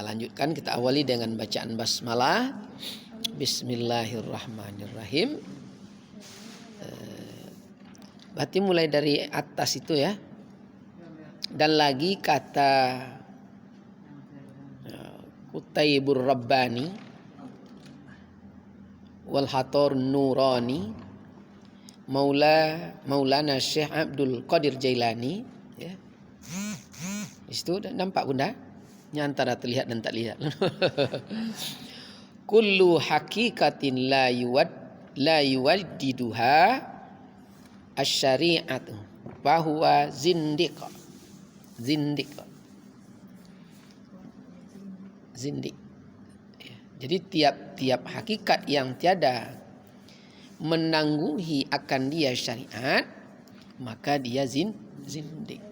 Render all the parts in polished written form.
lanjutkan, kita awali dengan bacaan basmalah. Bismillahirrahmanirrahim. Berarti mulai dari atas itu ya. Dan lagi kata Kutaibur Rabbani wal Hator Nurani Maulana Syekh Abdul Qadir Jailani ya. Itu nampak bunda? Ini antara terlihat dan tak lihat. Kullu hakikatin la yuwaddiduha asy-syari'atu bahwa zindik. Jadi tiap-tiap hakikat yang tiada menangguhi akan dia syariat, maka dia zindik.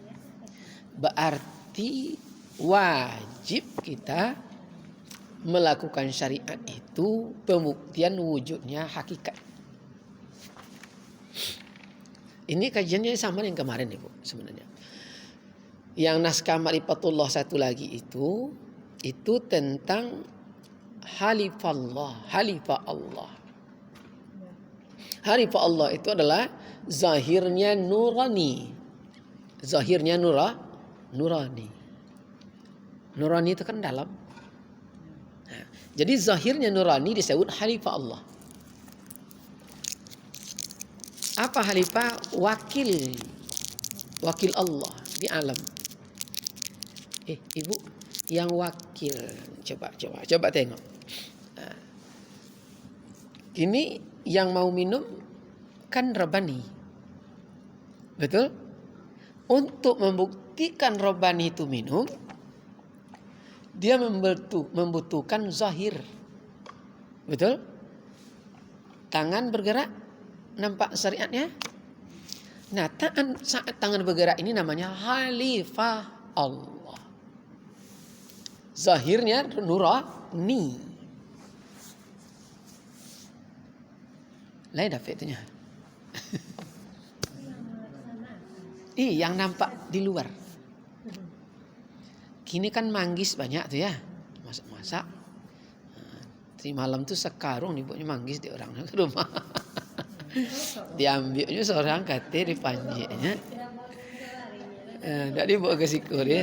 Berarti wajib kita melakukan syariat itu pembuktian wujudnya hakikat. Ini kajiannya sama yang kemarin Ibu sebenarnya. Yang naskah Ma'rifatullah satu lagi itu tentang halifah Allah. Halifah Allah itu adalah zahirnya nurani. Zahirnya nurani. Nurani itu kan dalam. Nah, jadi zahirnya nurani disebut halifah Allah. Apa halifah? Wakil Allah di alam. Ibu yang wakil. Coba tengok. Nah, ini yang mau minum kan Rabbani. Betul? Untuk membuktikan Rabbani itu minum, dia membutuhkan zahir. Betul? Tangan bergerak, nampak syariatnya. Nah, saat tangan bergerak ini namanya halifah Allah. Zahirnya nurani. Lain dapetnya. Yang nampak di luar. Kini kan manggis banyak tuh ya, masak-masak. Di malam tuh sekarung dibuatnya manggis di orang ke rumah. Diambilnya seorang kate dipanjiknya. Nggak dibawa ke siku dia.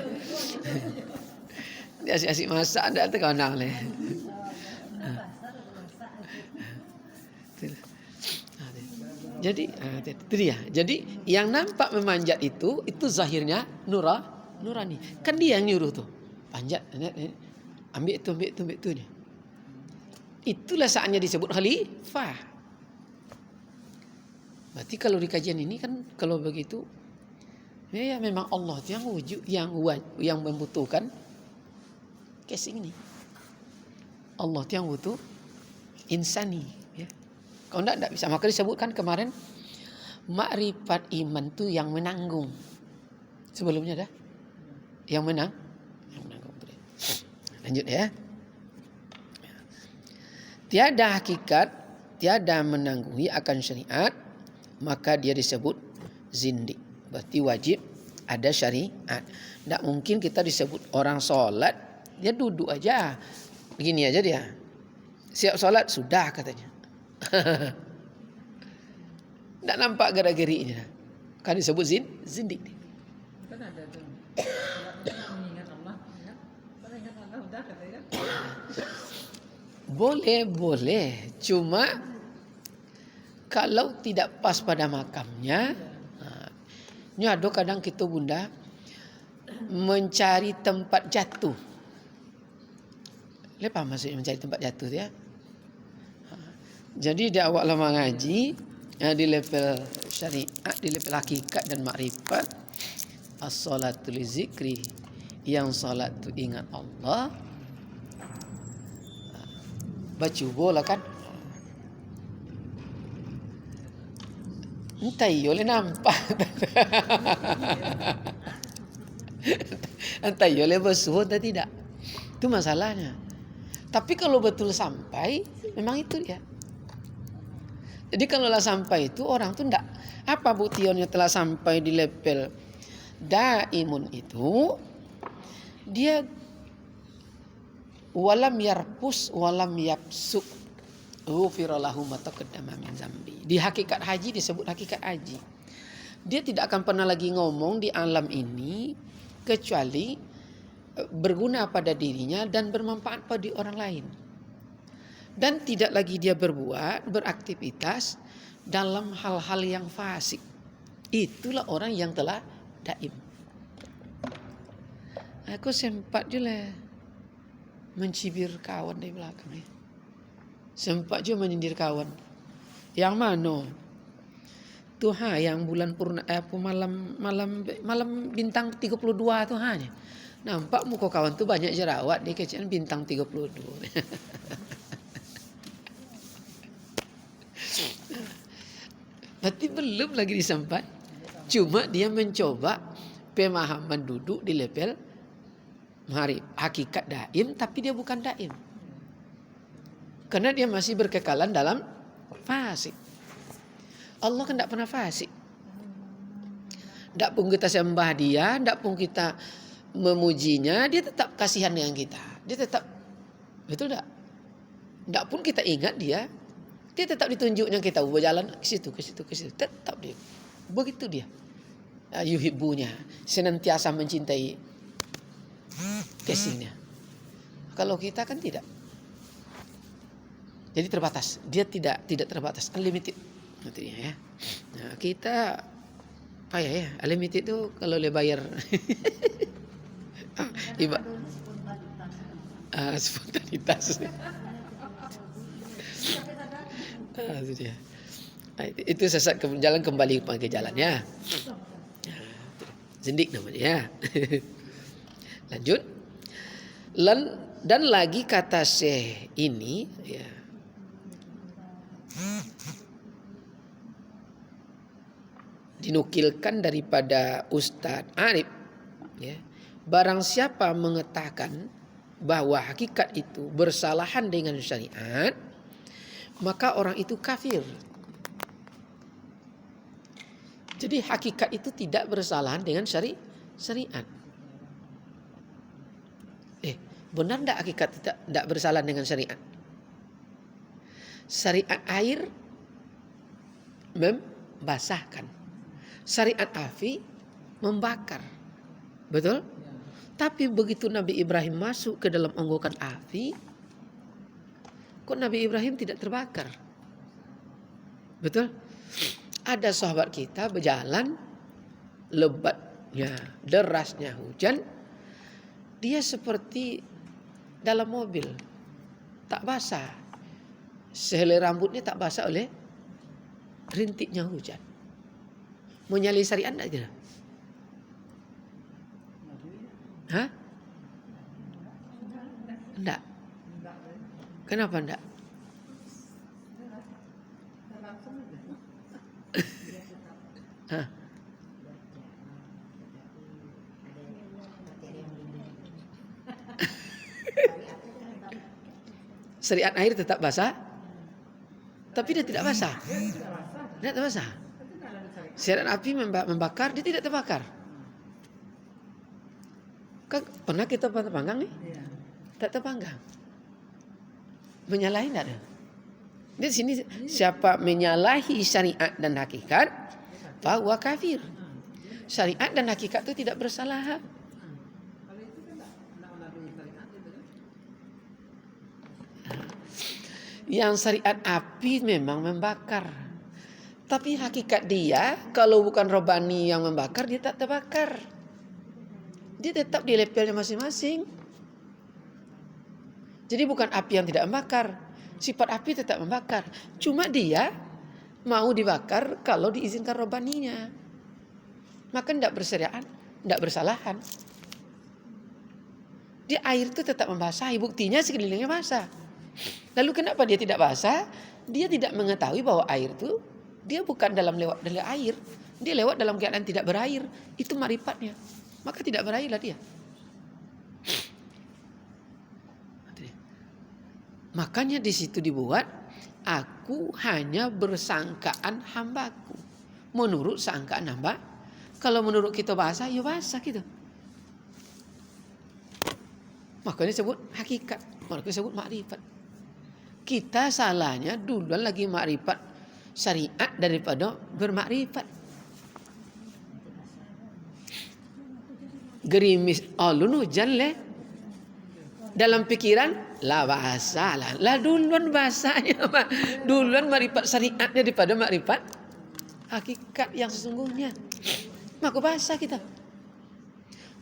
Dia asik-asik masak ndak tuh kawan leh. Jadi itu dia. Jadi yang nampak memanjat itu zahirnya nurani. Kan dia yang nyuruh tuh. Panjat, ambil itu. Itulah saatnya disebut khalifah. Berarti kalau di kajian ini kan kalau begitu ya memang Allah yang wujud yang membutuhkan casing ini. Allah yang butuh insani ya. Kalau enggak bisa. Maka disebutkan kemarin makrifat iman itu yang menanggung. Sebelumnya dah yang menanggung. Lanjut ya. Tiada hakikat, tiada menanggungi akan syariat, maka dia disebut zindik. Berarti wajib ada syariat. Tidak mungkin kita disebut orang sholat, dia duduk aja. Begini aja dia. Siap sholat, sudah katanya. Tidak nampak gerak-geriknya. Kan disebut zindik. Kan ada tuh. Mengingat Allah, ingat Allah udah katanya. Boleh. Cuma kalau tidak pas pada makamnya, ini ada kadang kita bunda mencari tempat jatuh. Apa maksudnya mencari tempat jatuh ya? Jadi di awal lama ngaji di level syariat, di level hakikat dan makrifat, as-salatu li zikri, yang salat tu ingat Allah. Baca bola kan. Entah boleh nampak. Entah boleh bersuhu atau tidak. Itu masalahnya. Tapi kalau betul sampai, memang itu dia. Jadi kalau sampai itu orang tuh enggak. Apa buktinya telah sampai di level daimun itu? Dia walam yarpus walam yapsuk ghufira lahu ma taqaddama min zambi. Di hakikat haji disebut hakikat haji. Dia tidak akan pernah lagi ngomong di alam ini kecuali berguna pada dirinya dan bermanfaat pada orang lain. Dan tidak lagi dia beraktivitas dalam hal-hal yang fasik. Itulah orang yang telah daim. Aku sempat juga mencibir kawan dari belakang ya. Sempat juga menyindir kawan. Yang mana? Tuh yang bulan malam bintang 32 tuh hanya. Nampak muka kawan tuh banyak jerawat di kecilan bintang 32. Berarti belum lagi disampai. Cuma dia mencoba pemahaman duduk di level hakikat daim, tapi dia bukan daim. Karena dia masih berkekalan dalam fasik. Allah kan tidak pernah fasik. Tidak pun kita sembah dia, tidak pun kita memujinya, dia tetap kasihan dengan kita. Dia tetap, betul tak? Tidak pun kita ingat dia tetap ditunjuknya kita berjalan ke situ. Tetap dia. Begitu dia. Yuhibbunya, senantiasa mencintai casingnya. Kalau kita kan tidak. Jadi terbatas. Dia tidak terbatas, unlimited. Ya. Nah, kita payah ya. Unlimited itu kalau le bayar spontanitas. Itu dia. Itu sesat jalan kembali ke jalannya. Zindik namanya ya. Lanjut. Dan lagi kata Syekh ini ya. Dinukilkan daripada Ustadz Arif ya. Barang siapa mengatakan bahwa hakikat itu bersalahan dengan syariat, maka orang itu kafir. Jadi hakikat itu tidak bersalahan dengan syariat. Benar tidak hakikat tidak bersalahan dengan syariat? Syariat air membasahkan. Syariat api membakar. Betul? Tapi begitu Nabi Ibrahim masuk ke dalam onggokan api, kok Nabi Ibrahim tidak terbakar? Betul? Ada sahabat kita berjalan, lebatnya, derasnya hujan, dia seperti dalam mobil, tak basah. Sehelai rambutnya tak basah oleh rintiknya hujan. Menyalahi syariat enggak kira? Hah? Enggak. Kenapa enggak? Hah? Syariat air tetap basah, tapi dia tidak basah. Tidak basah. Syariat api membakar, dia tidak terbakar. Kan pernah kita terpanggang nih? Tak terpanggang. Menyalahi tidak ada. Di sini siapa menyalahi syariat dan hakikat, bahwa kafir. Syariat dan hakikat itu tidak bersalah. Yang syariat api memang membakar. Tapi hakikat dia, kalau bukan robani yang membakar, dia tak terbakar. Dia tetap di levelnya masing-masing. Jadi bukan api yang tidak membakar. Sifat api tetap membakar. Cuma dia mau dibakar kalau diizinkan robaninya. Maka tidak bersyariat, tidak bersalahan. Dia air itu tetap membasahi. Buktinya sekelilingnya basah. Lalu kenapa dia tidak basah? Dia tidak mengetahui bahwa air itu dia bukan lewat dalam air. Dia lewat dalam keadaan tidak berair. Itu marifatnya. Maka tidak berairlah dia. Makanya di situ dibuat, aku hanya bersangkaan hambaku. Menurut sangkaan hamba. Kalau menurut kita basah, ya basah gitu. Makanya disebut hakikat. Makanya disebut makrifat. Kita salahnya duluan lagi makrifat syariat daripada bermakrifat. Gerimis alun hujan le. Dalam pikiran lah bahasa lah duluan bahasanya, duluan makrifat syariatnya daripada makrifat hakikat yang sesungguhnya. Maka bahasa kita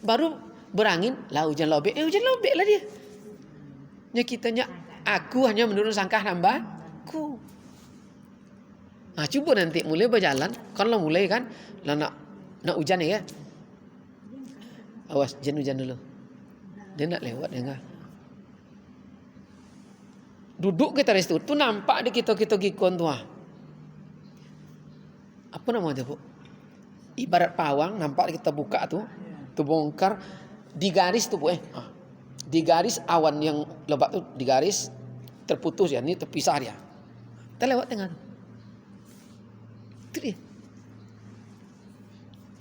baru berangin lah hujan lobek, hujan lobek lah dia. Nya kitanya aku hanya menurun sangkah nambahku. Nah, coba nanti mulai berjalan, kalau mulai kan lah nak hujan ya. Awas hujan dulu. Dia nak lewat ya enggak? Duduk kita di situ, tu nampak di kita gikon tua. Apa namanya bu? Ibarat pawang, nampak kita buka tu bongkar di garis tu bu di garis awan yang lebat tu di garis terputus ya, ini terpisah dia. Kita lewat tengah. Itu dia.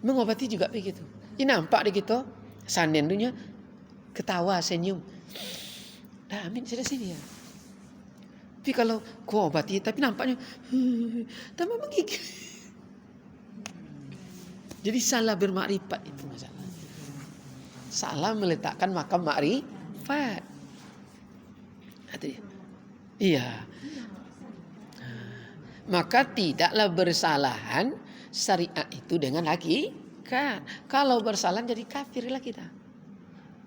Mengobati juga begitu. Ini nampak di kita sanen dunia ketawa senyum. Dah amin sudah sini ya. Tapi kalau kau obati tapi nampaknya tambah menggigil. Jadi salah bermakrifat itu masalah. Salah meletakkan makam makrifat. Itu dia. Iya. Maka tidaklah bersalahan syariat itu dengan hakikat. Kalau bersalah jadi kafirlah kita.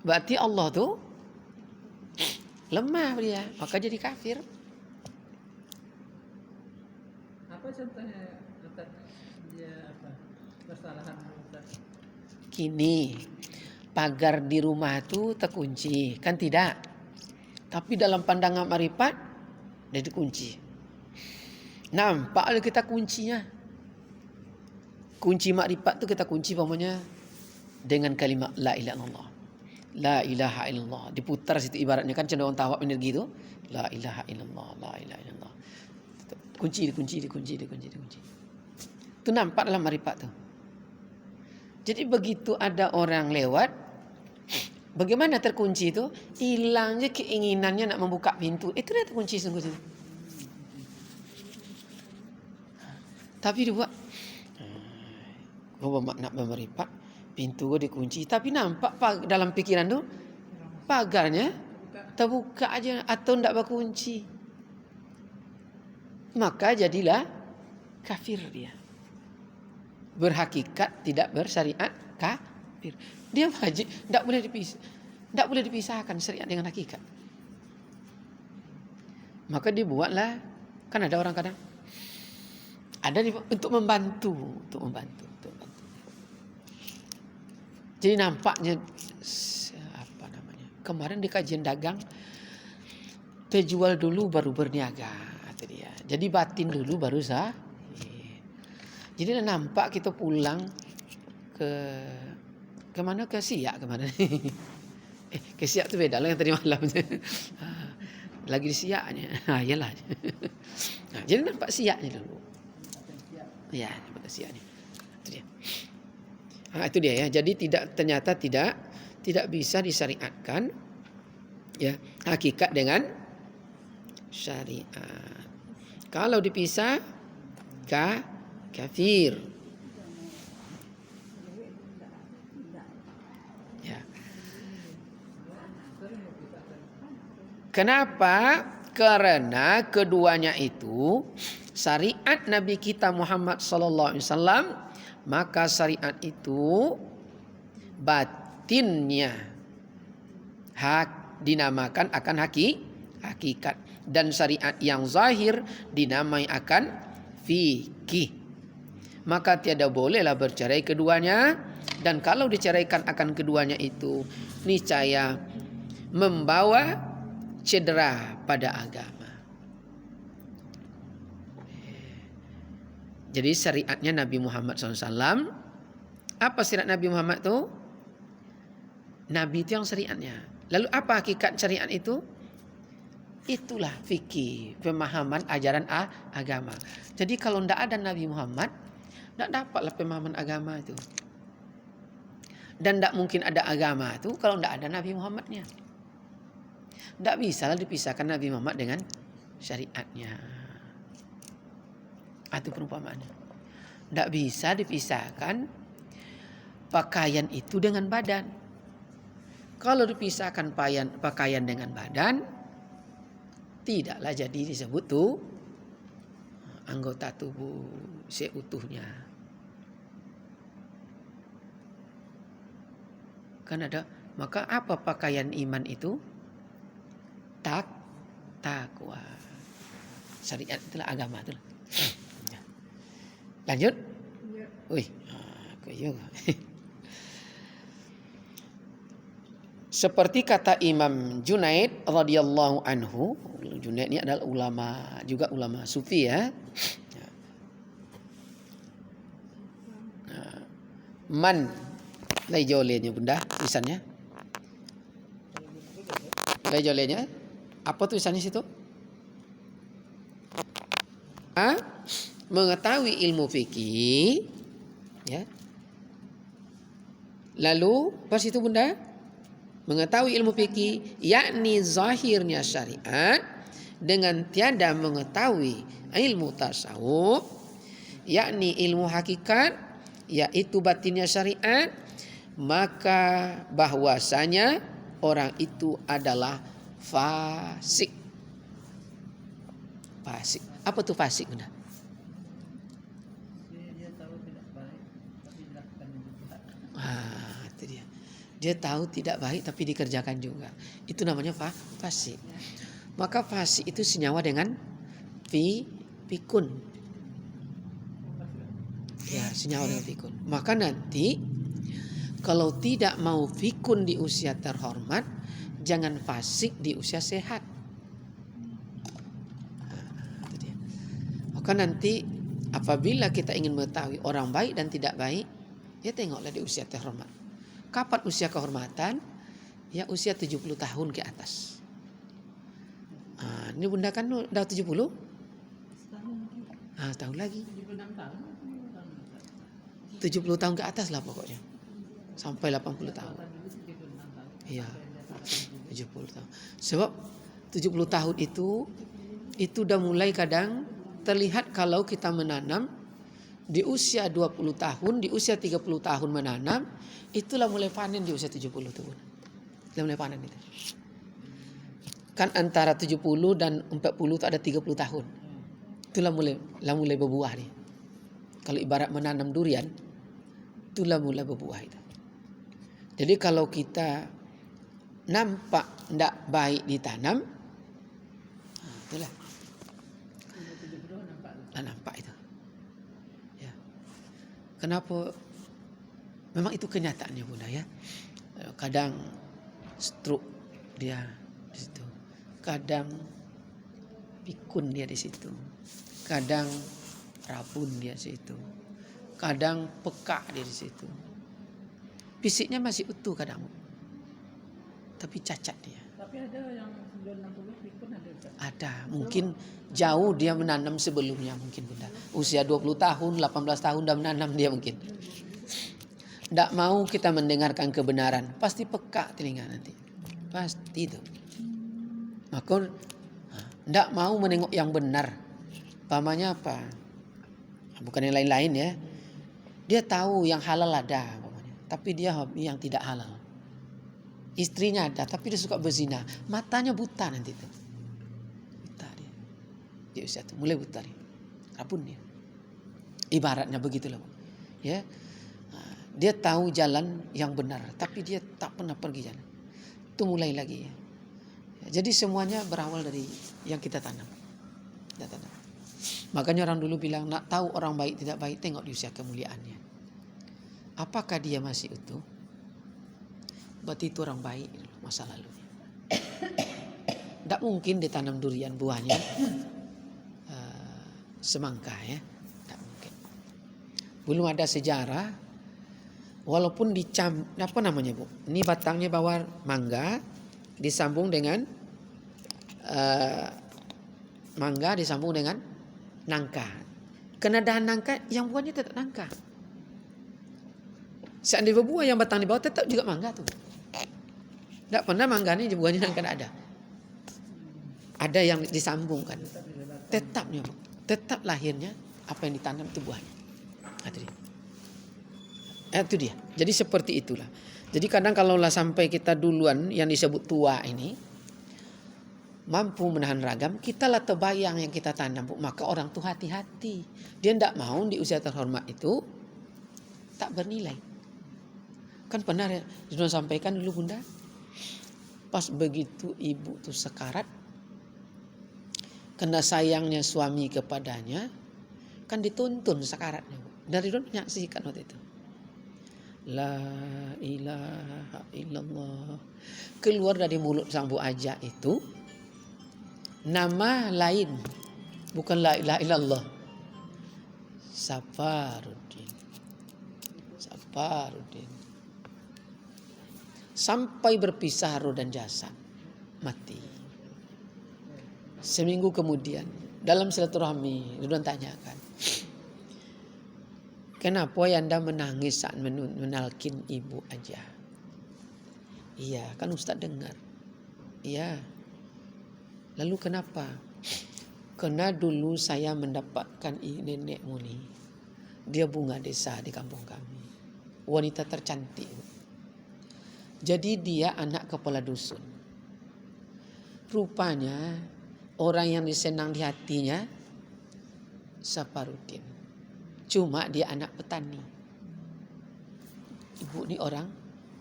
Berarti Allah tuh lemah dia, maka jadi kafir. Apa contohnya Ustaz? Dia apa? Kesalahan Ustaz. Gini, pagar di rumah itu terkunci, kan tidak? Tapi dalam pandangan makrifat dia dikunci. Nampak kita kuncinya. Kunci makrifat itu kita kunci pamannya dengan kalimat la ilaha illallah. La ilaha illallah. Diputar situ ibaratnya kan cenderung tawab energi itu. La ilaha illallah, la ilaha illallah. Dikunci. Itu nampak dalam makrifat tu. Jadi begitu ada orang lewat, bagaimana terkunci itu? Hilangnya keinginannya nak membuka pintu. Itu dah terkunci sungguh itu. Tapi dia buat nak bermakrifat, pintu gue dikunci. Tapi nampak dalam pikiran tu pagarnya terbuka aja atau tidak berkunci. Maka jadilah kafir dia. Berhakikat tidak bersyariat kafir. Dia wajib, tidak boleh dipisahkan syariat dengan hakikat. Maka dibuatlah, kan ada orang kadang ada untuk membantu. Jadi nampaknya apa namanya? Kemarin di kajian dagang terjual dulu baru berniaga. Dia. Jadi batin dulu baru sah. Jadi nampak kita pulang ke mana, ke Siak kemana? Ke Siak tu beda lah yang tadi malam. Lagi di Siaknya. Iyalah. Nah, jadi nampak Siaknya dulu. Ya, nampak Siaknya. Itu dia. Itu dia ya. Jadi ternyata tidak bisa disyariatkan ya hakikat dengan syariat. Kalau dipisah kafir. Ya. Kenapa? Karena keduanya itu syariat Nabi kita Muhammad sallallahu alaihi wasallam, maka syariat itu batinnya dinamakan akan hakikat, dan syariat yang zahir dinamai akan fikih. Maka tiada bolehlah bercerai keduanya, dan kalau diceraikan akan keduanya itu niscaya membawa cedera pada agama. Jadi syariatnya Nabi Muhammad SAW. Apa syariat Nabi Muhammad itu? Nabi itu yang syariatnya. Lalu apa hakikat syariat itu? Itulah fikih, pemahaman ajaran agama. Jadi kalau tidak ada Nabi Muhammad, tidak dapatlah pemahaman agama itu. Dan tidak mungkin ada agama itu kalau tidak ada Nabi Muhammadnya. Tidak bisa lah dipisahkan Nabi Muhammad dengan syariatnya. Itu perumpamaannya. Tidak bisa dipisahkan pakaian itu dengan badan. Kalau dipisahkan pakaian dengan badan, tidaklah jadi disebut tuh anggota tubuh seutuhnya. Kan ada, maka apa pakaian iman itu? Takwa. Syariat itulah agama itulah. Lanjut. Ya. Wih, juga. Seperti kata Imam Junaid radhiyallahu anhu, Junaid ini adalah ulama, juga ulama sufi ya. Man, lai jolenya bunda tulisannya. Lai jolenya, apa tulisannya situ? Mengetahui ilmu fikih, ya. Lalu pas itu bunda, mengetahui ilmu fikih, yakni zahirnya syariat, dengan tiada mengetahui ilmu tasawuf, yakni ilmu hakikat, yaitu batinnya syariat, maka bahwasanya orang itu adalah fasik. Fasik. Apa tuh fasik bunda? Dia tahu tidak baik tapi dilakukan juga. Itu dia. Dia tahu tidak baik tapi dikerjakan juga. Itu namanya fasik. Maka fasik itu senyawa dengan pikun. Ya, senyawa dengan pikun. Maka nanti kalau tidak mau fikun di usia terhormat, jangan fasik di usia sehat. Itu dia. Maka nanti apabila kita ingin mengetahui orang baik dan tidak baik, ya tengoklah di usia terhormat. Kapan usia kehormatan? Ya usia 70 tahun ke atas. Ini bunda kan udah 70? Setahun lagi. 76 tahun. 70 tahun ke atas lah pokoknya. Sampai 80 tahun. Iya. 70 tahun. Sebab 70 tahun itu udah mulai kadang terlihat kalau kita menanam di usia 20 tahun, di usia 30 tahun menanam, itulah mulai panen di usia 70 tahun. Sudah mulai panen itu. Kan antara 70 dan 40 itu ada 30 tahun. Itulah mulai berbuah nih. Kalau ibarat menanam durian, itulah mulai berbuah itu. Jadi kalau kita nampak tidak baik ditanam, itulah nampak itu. Ya. Kenapa? Memang itu kenyataannya bunda ya. Kadang stroke dia di situ, kadang pikun dia di situ, kadang rabun dia di situ, kadang peka dia di situ. Fisiknya masih utuh kadang, tapi cacat dia. Tapi ada yang 960 pikun ada. Ada, mungkin jauh dia menanam sebelumnya mungkin bunda. Usia 20 tahun, 18 tahun dah menanam dia mungkin. Tidak mau kita mendengarkan kebenaran, pasti peka telinga nanti. Pasti itu. Maka tidak mau menengok yang benar. Pamannya apa? Bukan yang lain-lain ya. Dia tahu yang halal ada, tapi dia hobi yang tidak halal. Istrinya ada, tapi dia suka berzina. Matanya buta nanti itu. Buta dia. Dia usia itu mulai buta dia. Rabun dia. Ibaratnya begitulah. Ya. Dia tahu jalan yang benar, tapi dia tak pernah pergi jalan. Itu mulai lagi ya. Jadi semuanya berawal dari yang kita tanam. Kita tanam. Makanya orang dulu bilang, nak tahu orang baik tidak baik, tengok di usia kemuliaannya. Apakah dia masih utuh? Berarti itu orang baik masa lalunya. Tidak mungkin ditanam durian buahnya semangka ya. Tidak mungkin. Belum ada sejarah. Walaupun apa namanya bu? Ini batangnya bawah mangga, disambung dengan mangga disambung dengan nangka. Kenadahan nangka, yang buahnya tetap nangka. Seandainya berbuah yang batang di bawah tetap juga mangga tuh. Tidak pernah mangga ini buahnya nangka tidak ada. ada yang disambungkan. Tetapnya, tetap lahirnya apa yang ditanam itu buahnya. Itu dia. Jadi seperti itulah. Jadi kadang kalaulah sampai kita duluan yang disebut tua ini mampu menahan ragam, kita lah terbayang yang kita tanam, maka orang tuh hati-hati. Dia tidak mau di usia terhormat itu tak bernilai. Kan pernah ya, sudah sampaikan dulu Bunda, pas begitu ibu tuh sekarat, karena sayangnya suami kepadanya, kan dituntun sekaratnya. Dari dulu menyaksikan waktu itu. La ilaha illallah. Keluar dari mulut sang Bu Aja itu nama lain, bukan la ilaha illallah. Safaruddin. Safaruddin. Sampai berpisah roh dan jasad, mati. Seminggu kemudian dalam silaturahmi Ridwan tanyakan, kenapa Anda menangis saat menalkin ibu aja? Iya, kan Ustaz dengar. Iya. Lalu kenapa? Karena dulu saya mendapatkan nenekmu nih. Dia bunga desa di kampung kami. Wanita tercantik. Jadi dia anak kepala dusun. Rupanya orang yang disenang di hatinya Safaruddin. Cuma dia anak petani. Ibu ini orang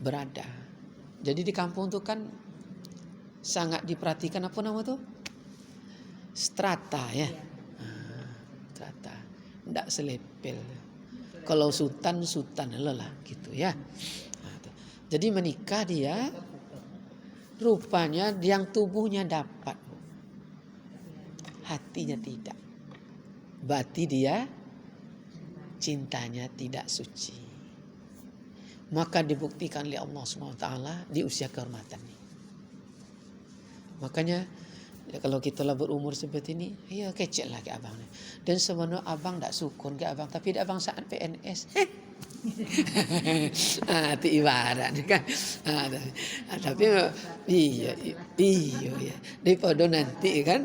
berada. Jadi di kampung itu kan sangat diperhatikan apa nama tuh? Strata ya. Strata. Tidak selepel. Kalau sultan lelah gitu ya. Jadi menikah dia, rupanya yang tubuhnya dapat, hatinya tidak. Berarti dia cintanya tidak suci. Maka dibuktikan oleh Allah SWT di usia kehormatan ini. Makanya kalau kita lah berumur seperti ini, ya kecil lah ke abang. Dan sebenarnya abang tak sukun ke abang, tapi abang saat PNS. Itu ibarat kan. Tapi iya. Daripada nanti kan.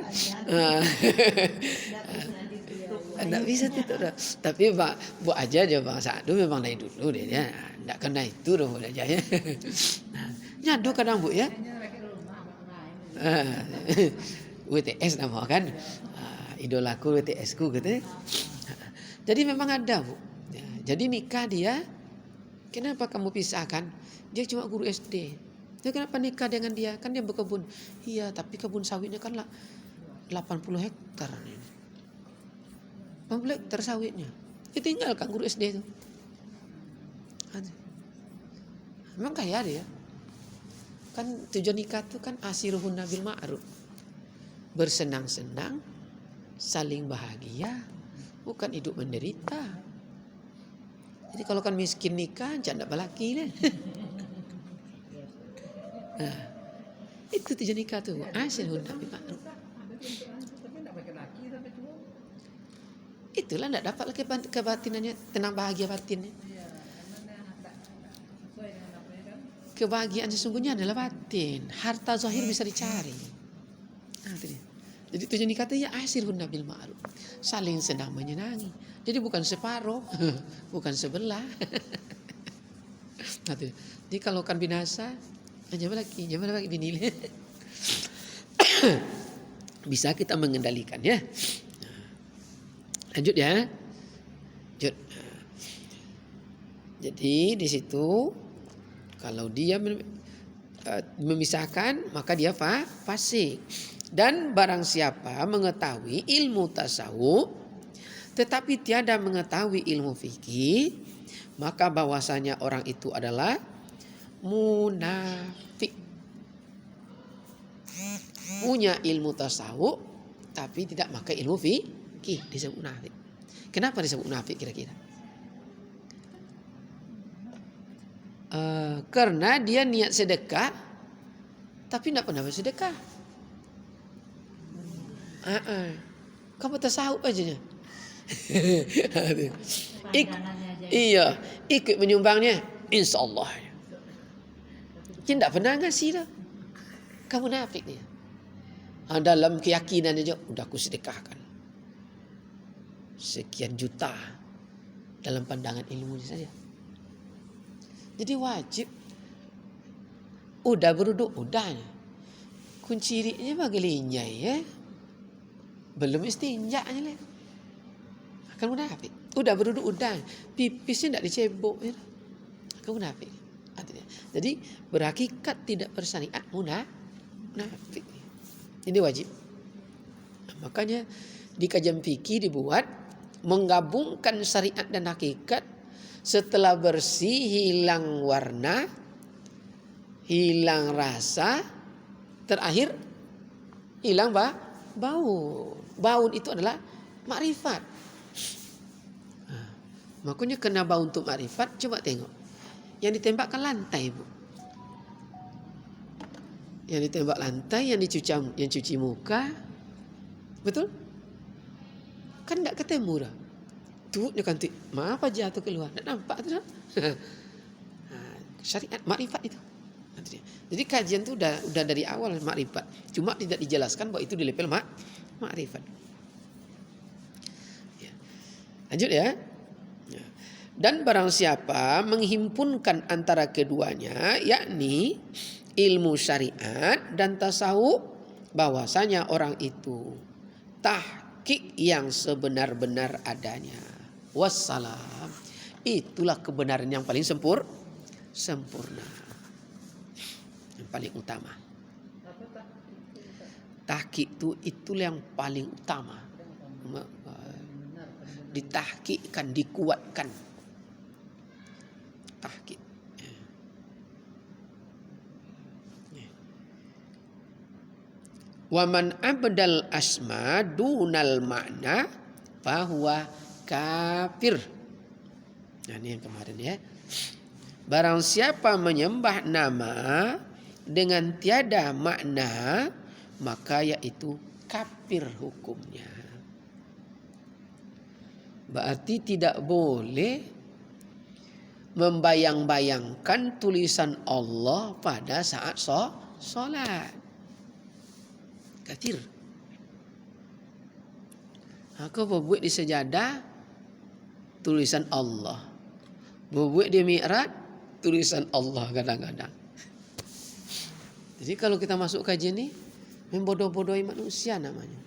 Tidak bisa tutup dah. Tapi buat aja Bang Sa'adu memang dari dulu dia. Tidak kena itu dah buat aja ya. Nyadu kadang Bu ya. WTS nama kan. Idolaku WTS ku gitu. Jadi memang ada Bu. Jadi nikah dia, kenapa kamu pisahkan? Dia cuma guru SD. Dia kenapa nikah dengan dia? Kan dia berkebun. Iya, tapi kebun sawitnya kan 80 hektar. 80 hektar sawitnya. Dia tinggalkan guru SD itu. Memang kaya dia. Kan tujuan nikah itu kan asiruhunna bil ma'ruf. Bersenang-senang, saling bahagia, bukan hidup menderita. Jadi kalau kan miskin nikah, jangan balaki lah. Nah, itu tujuan nikah tuh. Asiruhunna bil ma'ruf. Itulah tidak dapat lagi kebatinannya, tenang bahagia batinnya. Kebahagiaan sesungguhnya adalah batin. Harta zahir bisa dicari. Nah, itu dia. Jadi tujuan nikah itu ya asiruhunna bil ma'ruf. Saling senang menyenangi. Jadi bukan separuh, bukan sebelah. Nah, itu. Jadi kalau kan binasa, jangan lagi binilai. Bisa kita mengendalikan ya. Lanjut ya. Lanjut. Jadi di situ kalau dia memisahkan maka dia fasik. Dan barang siapa mengetahui ilmu tasawuf tetapi tiada mengetahui ilmu fikih, maka bahwasanya orang itu adalah munafik. Punya ilmu tasawuf tapi tidak pakai ilmu fikih, disebut munafik. Kenapa disebut munafik kira-kira? Karena dia niat sedekah tapi tidak pernah bersedekah. Kamu tasawuf aja. Iya, ikut menyumbangnya, insya Allah. Dia tidak pernah ngasih dah. Kamu munafik dia. Dalam keyakinan aja udah aku sedekahkan sekian juta dalam pandangan ilmu ini saja. Jadi wajib. Udah beruduk, udahnya. Kuncirinya bagi linyai ya. Belum istinjaknya lah. Akan munafik. Udah beruduk, udah. Pipisnya tidak dicebok. Ya. Akan munafik. Jadi berhakikat tidak bersyariat munafik. Ini wajib. Nah, makanya di kajian fikih dibuat menggabungkan syariat dan hakikat. Setelah bersih, hilang warna, hilang rasa, terakhir hilang bau. Bau itu adalah makrifat. Nah, makanya kena bau untuk makrifat. Coba tengok, yang ditembakkan lantai, Bu. Yang ditembak lantai, yang cuci muka, betul? Kan tidak ketemu dah. Tuh dia kantik, maaf aja jatuh keluar, tidak nampak tu dah. Syariat makrifat itu. Jadi kajian itu udah dari awal makrifat. Cuma tidak dijelaskan bahwa itu di level makrifat. Ya. Lanjut ya. Dan barang siapa menghimpunkan antara keduanya, yakni ilmu syariat dan tasawuf, bahwasanya orang itu tahqiq yang sebenar-benar adanya. Wassalam. Itulah kebenaran yang paling sempurna. Yang paling utama. Tahqiq itulah yang paling utama. Ditahqiqkan, dikuatkan. Tahqiq. Wa man abdal asma dunal makna fahuwa kafir. Nah, ini yang kemarin ya. Barang siapa menyembah nama dengan tiada makna, maka yaitu kafir hukumnya. Berarti tidak boleh membayang-bayangkan tulisan Allah pada saat sholat. Kafir. Aku buat di sejadah tulisan Allah. Buat di mi'raj tulisan Allah kadang-kadang. Jadi kalau kita masuk kajian ini, membodoh-bodohi manusia namanya.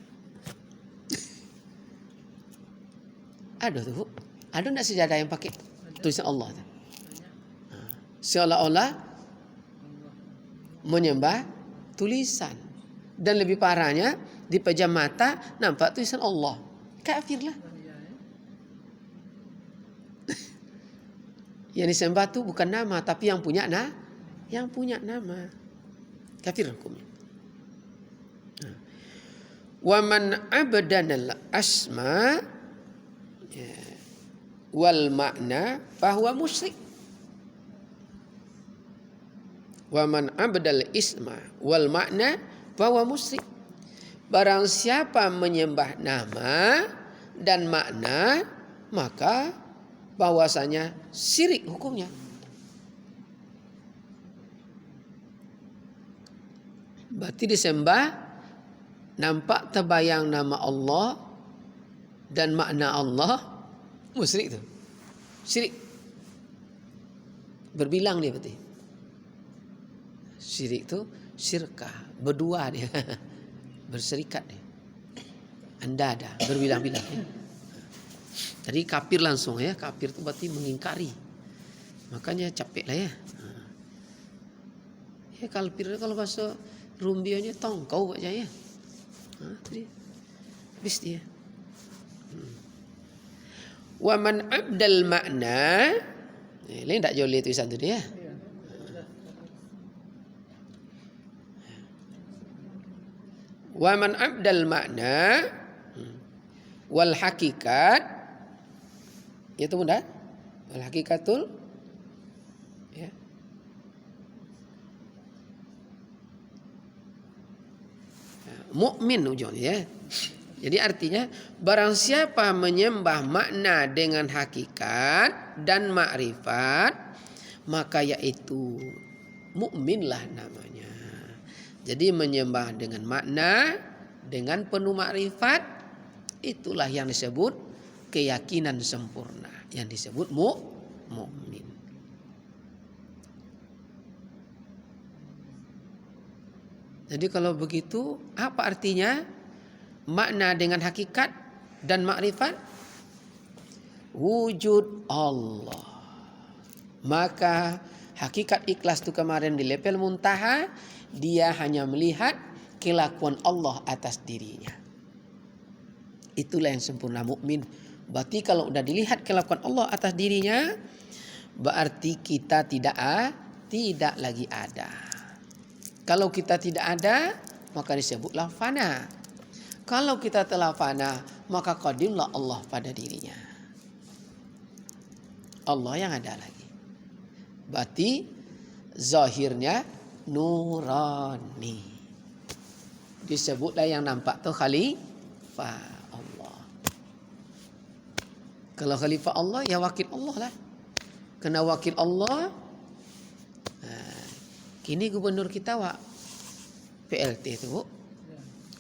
Ada tuh, ada enggak sejadah yang pakai tulisan Allah? Seolah-olah menyembah tulisan. Dan lebih parahnya, di pejam mata nampak tulisan Allah. Kafir lah. Yang disembah itu bukan nama, tapi yang punya nama. Kafir hukumnya. Wa man abdanal asma wal makna fahuwa musyrik. Wa man abdal isma wal makna fahuwa musyrik. Barang siapa menyembah nama dan makna, maka bahwasanya syirik hukumnya. Berarti disembah nampak terbayang nama Allah dan makna Allah, musyrik itu. Syirik. Berbilang dia berarti. Syirik itu syirkah, berdua dia. Berserikat dia. Anda ada berbilang-bilang ya. Jadi kafir langsung ya. Kafir itu berarti mengingkari. Makanya capek lah ya. Ya kafir kalau bahasa rumbianya tongkau aja ya. Jadi habis dia. Wa man abdal makna. Ini tak jolly tulisan tu dia. Wa man abdal makna wal hakikat. Itu bunda, wal hakikatul ya. Mukmin ujungnya ya. Jadi artinya barang siapa menyembah makna dengan hakikat dan makrifat, maka yaitu mukminlah namanya. Jadi menyembah dengan makna, dengan penuh makrifat, itulah yang disebut keyakinan sempurna, yang disebut mukmin. Jadi kalau begitu, apa artinya makna dengan hakikat dan makrifat? Wujud Allah. Maka hakikat ikhlas itu kemarin di level muntaha, dia hanya melihat kelakuan Allah atas dirinya. Itulah yang sempurna mukmin. Berarti kalau udah dilihat kelakuan Allah atas dirinya, berarti kita tidak lagi ada. Kalau kita tidak ada, maka disebutlah fana. Kalau kita telah fana, maka qadimlah Allah pada dirinya. Allah yang ada lagi. Berarti zahirnya nurani. Disebutlah yang nampak tu khalifah Allah. Kalau khalifah Allah, ya wakil Allah lah. Kena wakil Allah. Kini gubernur kita PLT itu Bu.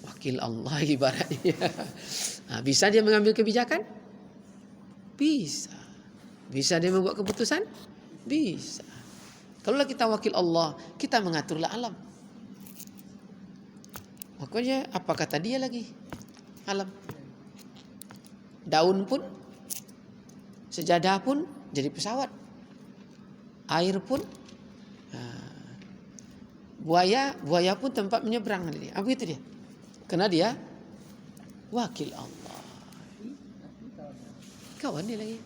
Wakil Allah ibaratnya. Bisa dia mengambil kebijakan? Bisa. Bisa dia membuat keputusan? Bisa. Kalau kita wakil Allah, kita mengaturlah alam. Makanya apa kata dia lagi? Alam. Daun pun, sejadah pun jadi pesawat. Air pun, buaya pun tempat menyeberang. Apa itu dia? Karena dia wakil Allah. Kawan dia lagi.